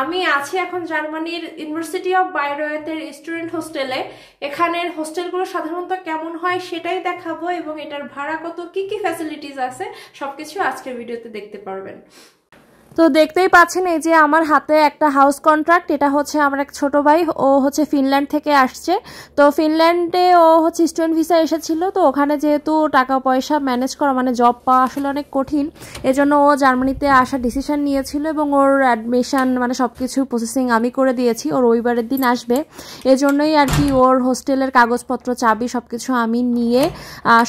আমি আছি এখন জার্মানির ইউনিভার্সিটি অফ বায়রোয়েতের স্টুডেন্ট হোস্টেলে। এখানের হোস্টেলগুলো সাধারণত কেমন হয় সেটাই দেখাবো, এবং এটার ভাড়া কত, কি কি ফ্যাসিলিটিস আছে সবকিছু আজকের ভিডিওতে দেখতে পারবেন। তো দেখতেই পাচ্ছেন এই যে আমার হাতে একটা হাউস কন্ট্রাক্ট। এটা হচ্ছে আমার এক ছোট ভাই, ও হচ্ছে ফিনল্যান্ড থেকে আসছে। তো ফিনল্যান্ডে ও হচ্ছে স্টুডেন্ট ভিসা এসেছিল, তো ওখানে যেহেতু টাকা পয়সা ম্যানেজ করা মানে জব পাওয়া আসলে অনেক কঠিন, এজন্য ও জার্মানিতে আসার ডিসিশন নিয়েছিল এবং ওর অ্যাডমিশন মানে সব কিছু প্রসেসিং আমি করে দিয়েছি। ও রবিবারের দিন আসবে, এজন্যই আর কি ওর হোস্টেলের কাগজপত্র চাবি সব কিছু আমি নিয়ে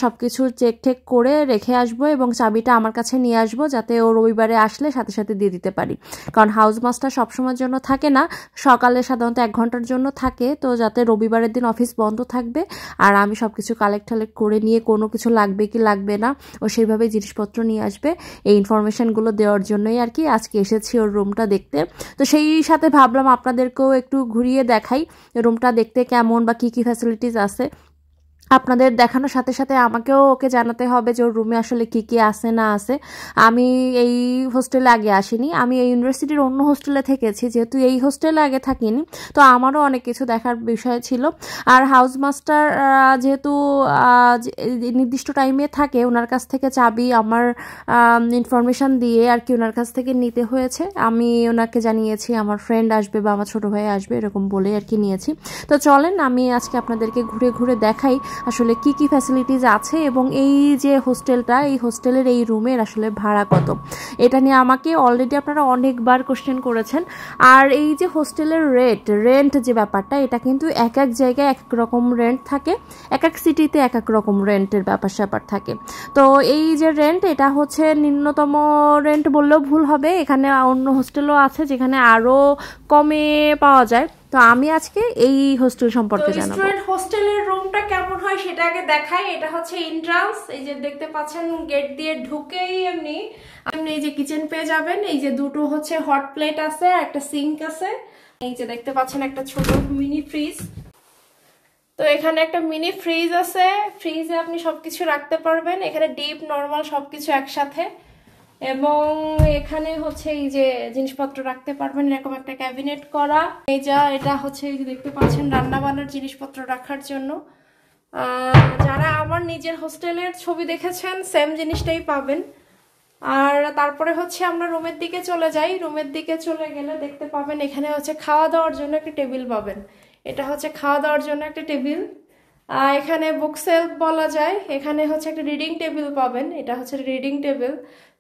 সব কিছু চেক টেক করে রেখে আসবো, এবং চাবিটা আমার কাছে নিয়ে আসবো যাতে ও রবিবারে আসলে সাথে সাথে দিয়ে দিতে পারি। কারণ হাউস মাস্টার সবসময়ের জন্য থাকে না, সকালে সাধারণত 1 ঘন্টার জন্য থাকে, তো যাতে রবিবারের দিন অফিস বন্ধ থাকবে আর আমি সবকিছু কালেক্ট করে নিয়ে কোনো কিছু লাগবে কি লাগবে না ও সেইভাবে জিনিসপত্র নিয়ে আসবে, এই ইনফরমেশনগুলো দেওয়ার জন্যই আর কি আজকে এসেছি ওর রুমটা দেখতে। তো সেই সাথে ভাবলাম আপনাদেরকেও একটু ঘুরিয়ে দেখাই রুমটা দেখতে কেমন বা কি কি ফ্যাসিলিটিস আছে। আপনাদের দেখানোর সাথে সাথে আমাকেও ওকে জানাতে হবে যে ওর রুমে আসলে কি কি আছে না আছে। আমি এই হোস্টেলে আগে আসিনি, আমি এই ইউনিভার্সিটির অন্য হোস্টেলে থেকেছি, যেহেতু এই হোস্টেলে আগে থাকিনি, তো আমারও অনেক কিছু দেখার বিষয় ছিল। আর হাউস মাস্টার যেহেতু নির্দিষ্ট টাইমে থাকে, ওনার কাছ থেকে চাবি আমার ইনফরমেশন দিয়ে আর কি ওনার কাছ থেকে নিতে হয়েছে। আমি ওনাকে জানিয়েছি আমার ফ্রেন্ড আসবে বা আমার ছোট ভাই আসবে এরকম বলে আর কি নিয়েছি। তো চলেন আমি আজকে আপনাদেরকে ঘুরে ঘুরে দেখাই আসলে কি কি ফ্যাসিলিটিস আছে, এবং এই যে হোস্টেলটা, এই হোস্টেলের এই রুমের আসলে ভাড়া কত, এটা নিয়ে আমাকে অলরেডি আপনারা অনেকবার কোশ্চেন করেছেন। আর এই যে হোস্টেলের রেন্ট যে ব্যাপারটা, এটা কিন্তু এক এক জায়গায় এক এক রকম রেন্ট থাকে, এক এক সিটিতে এক এক রকম রেন্টের ব্যাপার থাকে। তো এই যে রেন্ট, এটা হচ্ছে নিম্নতম রেন্ট বললেও ভুল হবে, এখানে অন্য হোস্টেলও আছে যেখানে আরো কমে পাওয়া যায়। তো আমি আজকে এই হোস্টেল সম্পর্কে জানাবো। স্টুডেন্ট হোস্টেলের রুমটা কেমন হয় সেটা আগে দেখাই। এটা হচ্ছে এন্ট্রান্স, এই যে দেখতে পাচ্ছেন গেট দিয়ে ঢুকেই এমনি এই যে কিচেন পেয়ে যাবেন। এই যে দুটো হচ্ছে হট প্লেট আছে, একটা সিঙ্ক আছে, এই যে দেখতে পাচ্ছেন একটা ছোট মিনি ফ্রিজ। তো এখানে একটা মিনি ফ্রিজ আছে, ফ্রিজে আপনি সবকিছু রাখতে পারবেন, এখানে ডিপ নরমাল সবকিছু একসাথে। এবং এখানে হচ্ছে এই যে জিনিসপত্র রাখতে পারবেন, এরকম একটা ক্যাবিনেট করা। এটা হচ্ছে এই যে দেখতে পাচ্ছেন রান্না বান্নার জিনিসপত্র রাখার জন্য। যারা আমার নিজের হোস্টেলের ছবি দেখেছেন সেম জিনিসটাই পাবেন। আর তারপরে হচ্ছে আমরা রুমের দিকে চলে যাই, রুমের দিকে চলে গেলে দেখতে পাবেন এখানে হচ্ছে খাওয়া দাওয়ার জন্য একটা টেবিল পাবেন। এটা হচ্ছে খাওয়া দাওয়ার জন্য একটা টেবিল। এখানে বুক সেলফ বলা যায়, এখানে হচ্ছে একটা রিডিং টেবিল পাবেন, এটা হচ্ছে রিডিং টেবিল,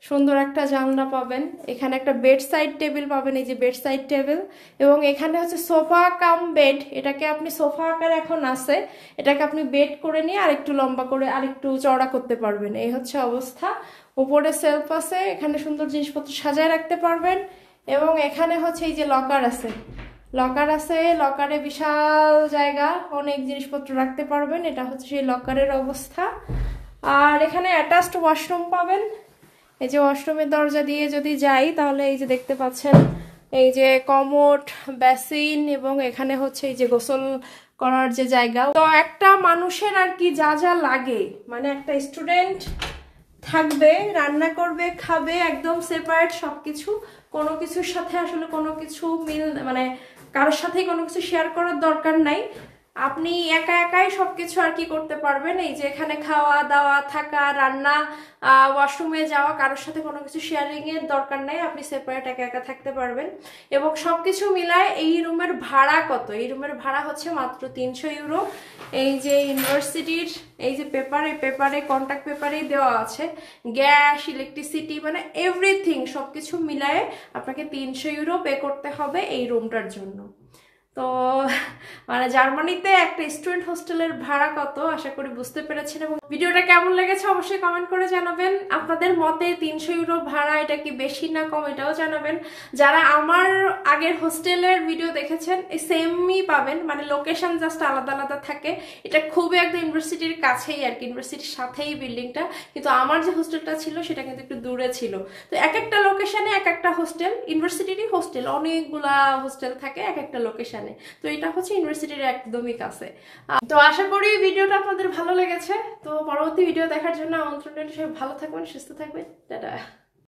সুন্দর একটা জানলা পাবেন। এখানে একটা বেড সাইড টেবিল পাবেন, এই যে বেড সাইড টেবিল। এবং এখানে হচ্ছে সোফা কাম বেড, এটাকে আপনি সোফা আকার এখন আছে, এটাকে আপনি বেড করে নিয়ে আরেকটু লম্বা করে আরেকটু চওড়া করতে পারবেন, এই হচ্ছে অবস্থা। উপরে সেলফ আছে, এখানে সুন্দর জিনিসপত্র সাজায় রাখতে পারবেন। এবং এখানে হচ্ছে এই যে লকার আছে, লকারে বিশাল জায়গা, অনেক জিনিসপত্র রাখতে পারবেন, এটা হচ্ছে সেই লকারের অবস্থা। আর এখানে অ্যাটাচড ওয়াশরুম পাবেন, এই যে ওয়াশরুমের দরজা দিয়ে যদি যাই তাহলে এই যে দেখতে পাচ্ছেন এই যে কমোড, বেসিন, এবং এখানে হচ্ছে এই যে গোসল করার যে জায়গা। তো একটা মানুষের আর কি যা যা লাগে, মানে একটা স্টুডেন্ট থাকবে, রান্না করবে, খাবে, একদম সেপারেট সবকিছু, কোনো কিছুর সাথে আসলে কোনো কিছু মানে কারোর সাথেই কোনো কিছু শেয়ার করার দরকার নাই, আপনি একা একাই সবকিছু আর কি করতে পারবেন। এই যে এখানে খাওয়া দাওয়া, থাকা, রান্না, ওয়াশরুমে যাওয়া, কারোর সাথে কোনো কিছু শেয়ারিং এর দরকার নাই, আপনি সেপারেট একা একা থাকতে পারবেন। এবং সবকিছু মিলায় এই রুমের ভাড়া কত, এই রুমের ভাড়া হচ্ছে মাত্র 300 ইউরো। এই যে ইউনিভার্সিটির এই যে পেপারে কন্ট্যাক্ট পেপারেই দেওয়া আছে গ্যাস, ইলেকট্রিসিটি, মানে এভরিথিং সবকিছু মিলায়ে আপনাকে 300 ইউরো পে করতে হবে এই রুমটার জন্য। তো মানে জার্মানিতে একটা স্টুডেন্ট হোস্টেলের ভাড়া কত আশা করি বুঝতে পেরেছেন। এবং ভিডিওটা কেমন লেগেছে অবশ্যই কমেন্ট করে জানাবেন। আপনাদের মতে 300 ইউরো ভাড়া এটা কি বেশি না কম এটাও জানাবেন। যারা আমার আগের হোস্টেলের ভিডিও দেখেছেন এই সেমই পাবেন, মানে লোকেশন জাস্ট আলাদা আলাদা থাকে। এটা খুবই একদম ইউনিভার্সিটির কাছেই আর কি, ইউনিভার্সিটির সাথেই বিল্ডিংটা, কিন্তু আমার যে হোস্টেলটা ছিল সেটা কিন্তু একটু দূরে ছিল। তো এক একটা লোকেশনে এক একটা হোস্টেল, ইউনিভার্সিটিরই হোস্টেল অনেকগুলা হোস্টেল থাকে এক একটা লোকেশনে, তো এটা হচ্ছে ইউনিভার্সিটির একদমই কাছে। তো আশা করি ভিডিওটা আপনাদের ভালো লেগেছে। তো পরবর্তী ভিডিও দেখার জন্য আমন্ত্রণ রইল। সবাই ভালো থাকবেন, সুস্থ থাকবেন, টাটা।